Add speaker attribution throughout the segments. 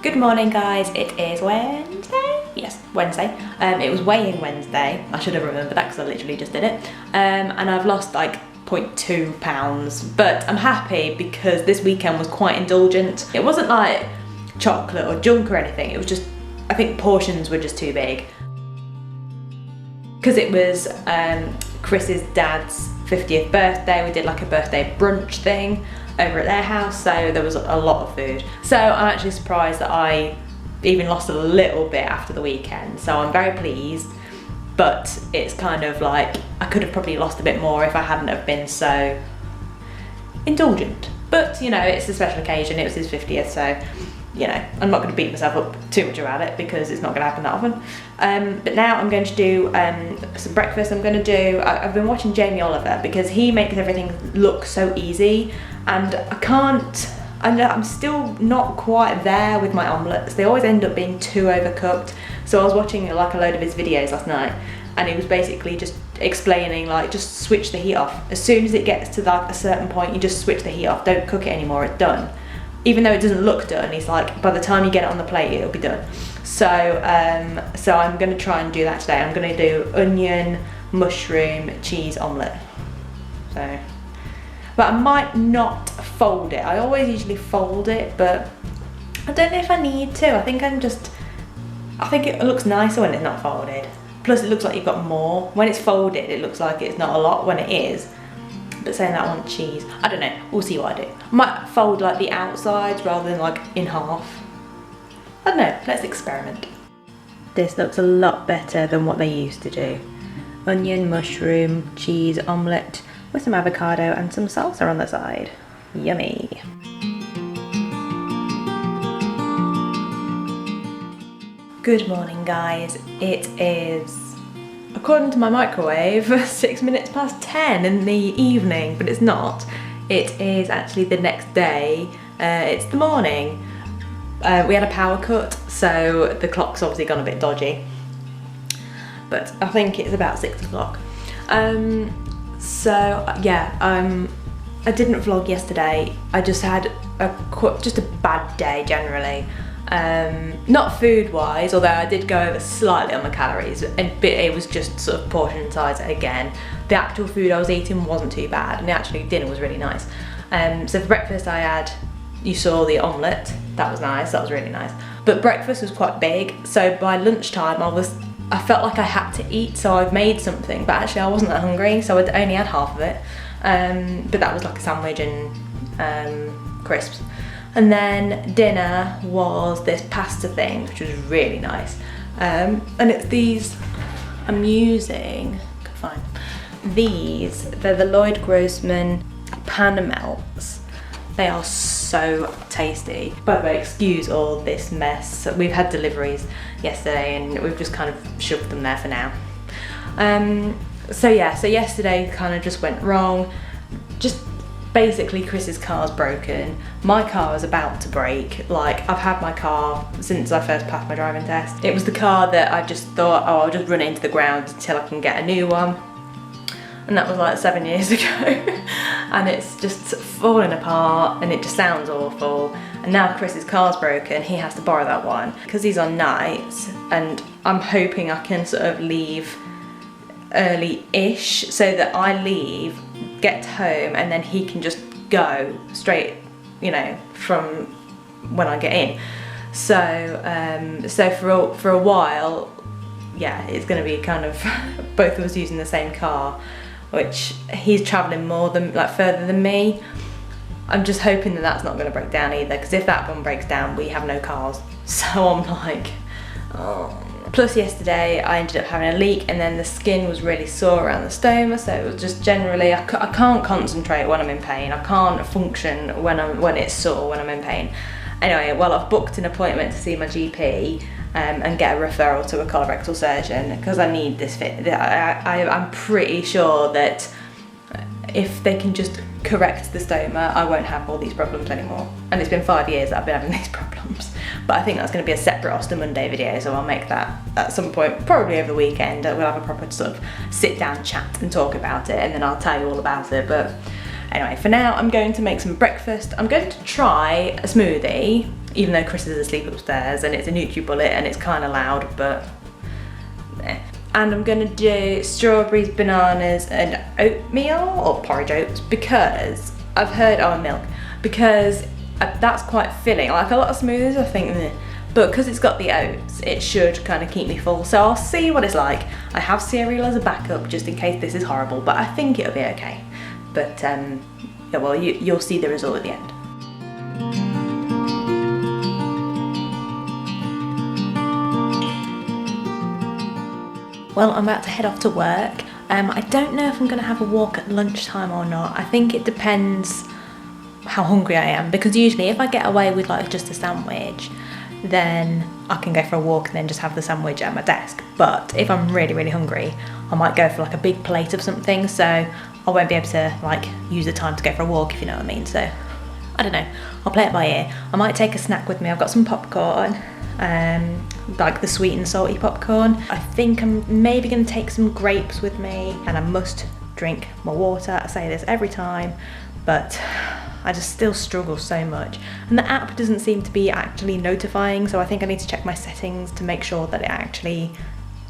Speaker 1: Good morning guys, it is Wednesday? Yes, Wednesday. It was weigh-in Wednesday. I should have remembered that because I literally just did it. And I've lost like 0.2 pounds, but I'm happy because this weekend was quite indulgent. It wasn't like chocolate or junk or anything, it was just, I think portions were just too big. Because it was Chris's dad's 50th birthday, we did like a birthday brunch thing over at their house, so there was a lot of food. So I'm actually surprised that I even lost a little bit after the weekend, so I'm very pleased, but it's kind of like I could have probably lost a bit more if I hadn't have been so indulgent. But you know, it's a special occasion, it was his 50th, so you know, I'm not going to beat myself up too much about it because it's not going to happen that often. But now I'm going to do some breakfast. I've been watching Jamie Oliver because he makes everything look so easy, and I'm still not quite there with my omelettes. They always end up being too overcooked. So I was watching like a load of his videos last night, and he was basically just explaining like, just switch the heat off. As soon as it gets to like a certain point, you just switch the heat off, don't cook it anymore, it's done. Even though it doesn't look done, he's like, by the time you get it on the plate, it'll be done. So I'm gonna try and do that today. I'm gonna do onion, mushroom, cheese omelette. So, but I might not fold it. I always usually fold it, but I don't know if I need to. I think it looks nicer when it's not folded. Plus it looks like you've got more. When it's folded, it looks like it's not a lot when it is. But saying that I want cheese, I don't know, we'll see what I do. I might fold like the outsides rather than like in half. I don't know, let's experiment. This looks a lot better than what they used to do. Onion, mushroom, cheese, omelette with some avocado and some salsa on the side. Yummy. Good morning guys, it is, according to my microwave, 6 minutes past 10 in the evening, but it's not. It is actually the next day. It's the morning. We had a power cut, so the clock's obviously gone a bit dodgy. But I think it's about 6 o'clock. So yeah, I didn't vlog yesterday. I just had just a bad day generally. Not food wise, although I did go over slightly on my calories, but it was just sort of portion size again. The actual food I was eating wasn't too bad, and actually dinner was really nice. So for breakfast I had, you saw the omelette, that was nice, that was really nice. But breakfast was quite big, so by lunchtime I felt like I had to eat, so I've made something, but actually I wasn't that hungry, so I'd only had half of it. But that was like a sandwich and crisps. And then dinner was this pasta thing, which was really nice. And it's these, I'm using, fine. These, they're the Lloyd Grossman pan melts. They are so tasty. By the way, excuse all this mess. We've had deliveries yesterday and we've just kind of shoved them there for now. So yeah, so yesterday kind of just went wrong. Just basically Chris's car's broken. My car is about to break. Like, I've had my car since I first passed my driving test. It was the car that I just thought, oh, I'll just run into the ground until I can get a new one. And that was like 7 years ago. And it's just falling apart and it just sounds awful. And now Chris's car's broken, he has to borrow that one because he's on nights, and I'm hoping I can sort of leave early-ish so that I leave, get home, and then he can just go straight, you know, from when I get in. So so for a while, yeah, it's going to be kind of both of us using the same car, which he's travelling more than, like, further than me. I'm just hoping that that's not going to break down either, because if that one breaks down, we have no cars. So I'm like, oh. Plus yesterday I ended up having a leak, and then the skin was really sore around the stoma, so it was just generally, I can't concentrate when I'm in pain. I can't function when it's sore, when I'm in pain. Anyway, well, I've booked an appointment to see my GP and get a referral to a colorectal surgeon because I need this fit. I'm pretty sure that if they can just correct the stoma, I won't have all these problems anymore. And it's been 5 years that I've been having these problems. But I think that's going to be a separate Ostomonday video, so I'll make that at some point, probably over the weekend. We'll have a proper sort of sit down chat and talk about it, and then I'll tell you all about it. But anyway, for now I'm going to make some breakfast. I'm going to try a smoothie. even though Chris is asleep upstairs, and it's a NutriBullet and it's kind of loud, but eh. And I'm gonna do strawberries, bananas, and oatmeal, or porridge oats, because I've heard, milk, because that's quite filling. Like a lot of smoothies, I think, meh. But because it's got the oats, it should kind of keep me full. So I'll see what it's like. I have cereal as a backup just in case this is horrible, but I think it'll be okay. But yeah, well, you'll see the result at the end. Well, I'm about to head off to work. I don't know if I'm gonna have a walk at lunchtime or not. I think it depends how hungry I am, because usually if I get away with like just a sandwich, then I can go for a walk and then just have the sandwich at my desk. But if I'm really, really hungry, I might go for like a big plate of something, so I won't be able to like use the time to go for a walk, if you know what I mean. So I don't know, I'll play it by ear. I might take a snack with me. I've got some popcorn, like the sweet and salty popcorn. I think I'm maybe going to take some grapes with me, and I must drink my water. I say this every time, but I just still struggle so much. And the app doesn't seem to be actually notifying, so I think I need to check my settings to make sure that it actually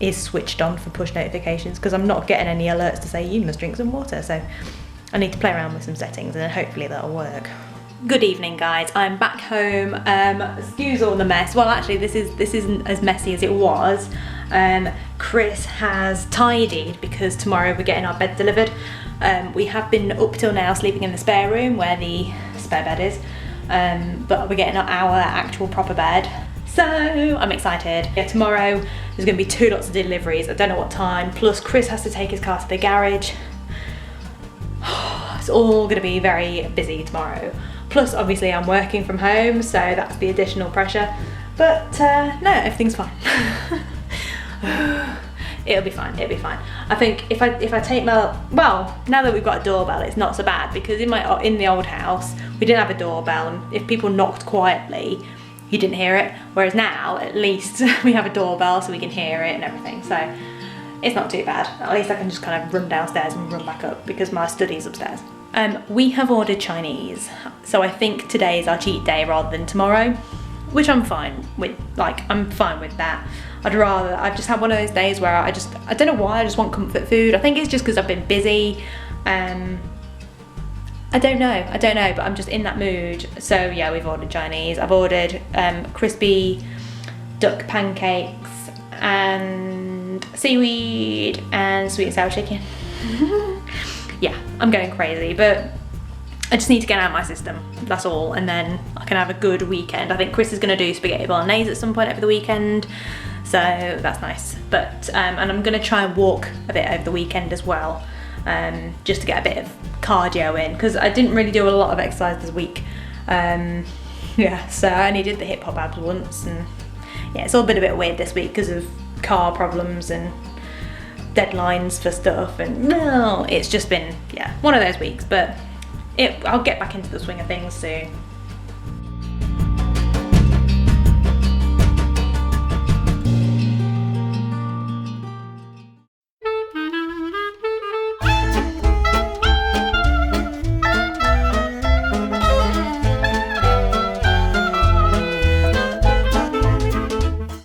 Speaker 1: is switched on for push notifications, because I'm not getting any alerts to say you must drink some water. So I need to play around with some settings, and then hopefully that'll work. Good evening, guys. I'm back home. Excuse all the mess. Well, actually, this isn't as messy as it was. Chris has tidied because tomorrow we're getting our bed delivered. We have been up till now sleeping in the spare room where the spare bed is, but we're getting our actual proper bed. So I'm excited. Yeah, tomorrow there's going to be 2 lots of deliveries. I don't know what time. Plus, Chris has to take his car to the garage. It's all going to be very busy tomorrow. Plus, obviously, I'm working from home, so that's the additional pressure. But no, everything's fine. It'll be fine. It'll be fine. I think if I take my, well, now that we've got a doorbell, it's not so bad, because in the old house we didn't have a doorbell, and if people knocked quietly, you didn't hear it. Whereas now, at least we have a doorbell, so we can hear it and everything. So it's not too bad. At least I can just kind of run downstairs and run back up, because my study's upstairs. We have ordered Chinese, so I think today is our cheat day rather than tomorrow, which I'm fine with. Like, I'm fine with that. I've just had one of those days where I don't know why, I just want comfort food. I think it's just because I've been busy. I don't know, but I'm just in that mood. So yeah, we've ordered Chinese. I've ordered crispy duck pancakes and seaweed and sweet and sour chicken. Yeah, I'm going crazy, but I just need to get out of my system, that's all, and then I can have a good weekend. I think Chris is going to do spaghetti bolognese at some point over the weekend, so that's nice. But and I'm going to try and walk a bit over the weekend as well, just to get a bit of cardio in, because I didn't really do a lot of exercise this week. Yeah, so I only did the hip hop abs once, and yeah, it's all been a bit weird this week because of car problems and deadlines for stuff, and no, it's just been, yeah, one of those weeks. But I'll get back into the swing of things soon.